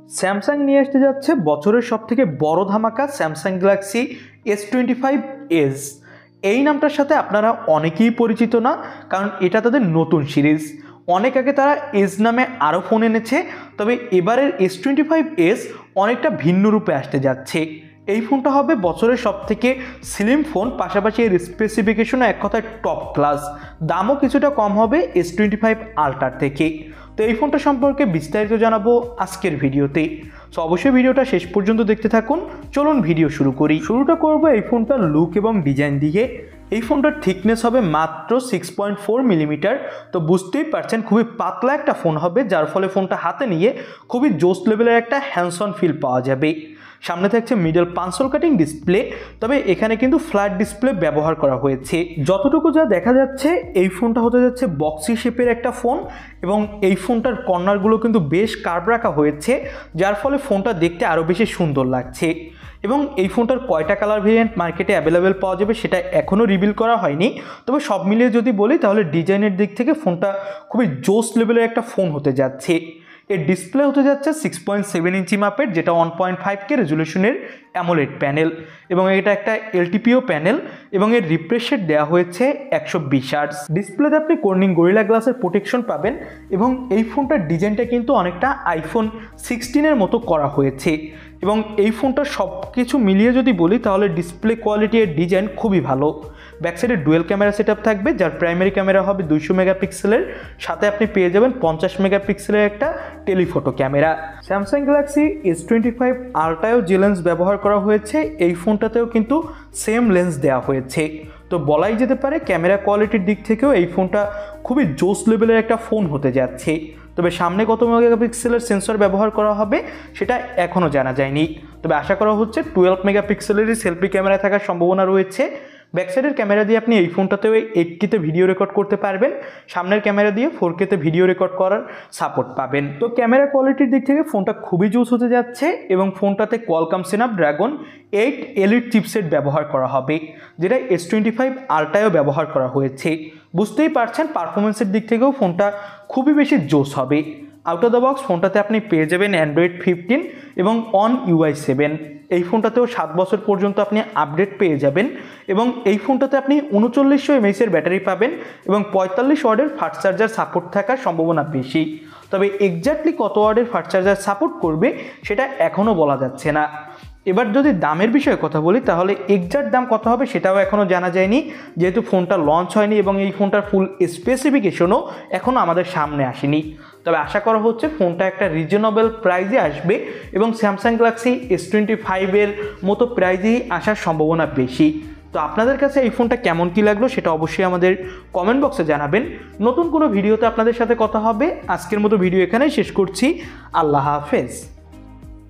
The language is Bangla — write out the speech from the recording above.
স্যামসাং নিয়ে আসতে যাচ্ছে বছরের সবথেকে বড় ধামাকা স্যামসাং গ্যালাক্সি S25 এস। এই নামটার সাথে আপনারা অনেকেই পরিচিত না, কারণ এটা তাদের নতুন সিরিজ। অনেক আগে তারা এস নামে আরও ফোন এনেছে, তবে এবারের S25 এস অনেকটা ভিন্ন রূপে আসতে যাচ্ছে। এই ফোনটা হবে বছরের সবথেকে স্লিম ফোন, পাশাপাশি এর স্পেসিফিকেশনও এক কথায় টপ ক্লাস। দামও কিছুটা কম হবে S25 আল্ট্রার থেকে। তো এই ফোনটা সম্পর্কে বিস্তারিত জানাবো আজকের ভিডিওতে। সো অবশ্যই ভিডিওটা শেষ পর্যন্ত দেখতে থাকুন। চলুন ভিডিও শুরু করি। শুরুটা করবো এই ফোনটার লুক এবং ডিজাইন দিয়ে। এই ফোনটার থিকনেস হবে মাত্র 6.4 মিলিমিটার। তো বুঝতেই পারছেন খুবই পাতলা একটা ফোন হবে, যার ফলে ফোনটা হাতে নিয়ে খুবই জোস লেভেলের একটা হ্যান্ডস অন ফিল পাওয়া যাবে। সামনে থাকছে মিডল পাঞ্চল কাটিং ডিসপ্লে, তবে এখানে কিন্তু ফ্ল্যাট ডিসপ্লে ব্যবহার করা হয়েছে। যতটুকু যা দেখা যাচ্ছে এই ফোনটা হতে যাচ্ছে বক্সি শেপের একটা ফোন, এবং এই ফোনটার কর্নারগুলো কিন্তু বেশ কার্ভ রাখা হয়েছে, যার ফলে ফোনটা দেখতে আরও বেশি সুন্দর লাগছে। এবং এই ফোনটার কয়টা কালার ভেরিয়েন্ট মার্কেটে অ্যাভেলেবেল পাওয়া যাবে সেটা এখনও রিভিল করা হয়নি। তবে সব মিলিয়ে যদি বলি তাহলে ডিজাইনের দিক থেকে ফোনটা খুবই জোস লেভেলের একটা ফোন হতে যাচ্ছে। এর ডিসপ্লে হতে যাচ্ছে 6.7 ইঞ্চি মাপের, যেটা 1.5K রেজুলেশনের অ্যামোলেড প্যানেল, এবং এটা একটা LTPO প্যানেল, এবং এর রিফ্রেশ রেট দেওয়া হয়েছে 120 হার্টজ। ডিসপ্লেতে আপনি কর্নিং গরিলা গ্লাসের প্রোটেকশন পাবেন, এবং এই ফোনটার ডিজাইনটা কিন্তু অনেকটা আইফোন 16-এর মতো করা হয়েছে। এবং এই ফোনটার সব কিছু মিলিয়ে যদি বলি তাহলে ডিসপ্লে কোয়ালিটি এর ডিজাইন খুবই ভালো। ব্যাক সাইডে ডুয়েল ক্যামেরা সেটআপ থাকবে, যার প্রাইমারি ক্যামেরা হবে 200 মেগাপিক্সেলের, সাথে আপনি পেয়ে যাবেন 50 মেগাপিক্সেলের একটা telephoto camera. Samsung Galaxy S25 আল্ট্রায়ও যে লেন্স ব্যবহার করা হয়েছে, এই ফোনটাতেও কিন্তু সেম লেন্স দেওয়া হয়েছে। তো বলাই যেতে পারে ক্যামেরা কোয়ালিটির দিক থেকেও এই ফোনটা খুবই জোস লেভেলের একটা ফোন হতে যাচ্ছে। তবে সামনে কত মেগাপিক্সেলের সেন্সর ব্যবহার করা হবে সেটা এখনও জানা যায়নি, তবে আশা করা হচ্ছে 12 মেগাপিক্সেলেরই সেলফি ক্যামেরা থাকার সম্ভাবনা রয়েছে। ব্যাকসাইডের ক্যামেরা দিয়ে আপনি এই ফোনটাতেও 8Kতে ভিডিও রেকর্ড করতে পারবেন, সামনের ক্যামেরা দিয়ে 4Kতে ভিডিও রেকর্ড করার সাপোর্ট পাবেন। তো ক্যামেরা কোয়ালিটির দিক থেকে ফোনটা খুবই জোস হতে যাচ্ছে, এবং ফোনটাতে কোয়ালকম স্ন্যাপড্রাগন 8 এলিট চিপসেট ব্যবহার করা হবে, যেটা S25 আল্ট্রায়ও ব্যবহার করা হয়েছে। বুঝতেই পারছেন পারফরমেন্সের দিক থেকেও ফোনটা খুবই বেশি জোস হবে। আউট অফ দ্য বক্স ফোনটাতে আপনি পেয়ে যাবেন Android 15 এবং অন UI 7। এই ফোনটাতেও 7 বছর পর্যন্ত আপনি আপডেট পেয়ে যাবেন, এবং এই ফোনটাতে আপনি 3900 mAh ব্যাটারি পাবেন, এবং 45 ওয়াটের ফাস্ট চার্জার সাপোর্ট থাকার সম্ভাবনা বেশি। তবে এক্স্যাক্টলি কত ওয়াটের ফাস্ট চার্জার সাপোর্ট করবে সেটা এখনও বলা যাচ্ছে না। এবার যদি দামের বিষয়ে কথা বলি তাহলে এক্স্যাক্ট দাম কত হবে সেটাও এখনও জানা যায়নি, যেহেতু ফোনটা লঞ্চ হয়নি এবং এই ফোনটার ফুল স্পেসিফিকেশনও এখনও আমাদের সামনে আসেনি। তবে আশা করা হচ্ছে ফোনটা একটা রিজনেবল প্রাইসে আসবে, এবং স্যামসাং গ্যালাক্সি S25-এর মতো প্রাইসেই আসার সম্ভাবনা বেশি। তো আপনাদের কাছে এই ফোনটা কেমন কী লাগলো সেটা অবশ্যই আমাদের কমেন্ট বক্সে জানাবেন। নতুন কোনো ভিডিওতে আপনাদের সাথে কথা হবে। আজকের মতো ভিডিও এখানেই শেষ করছি। আল্লাহ হাফেজ।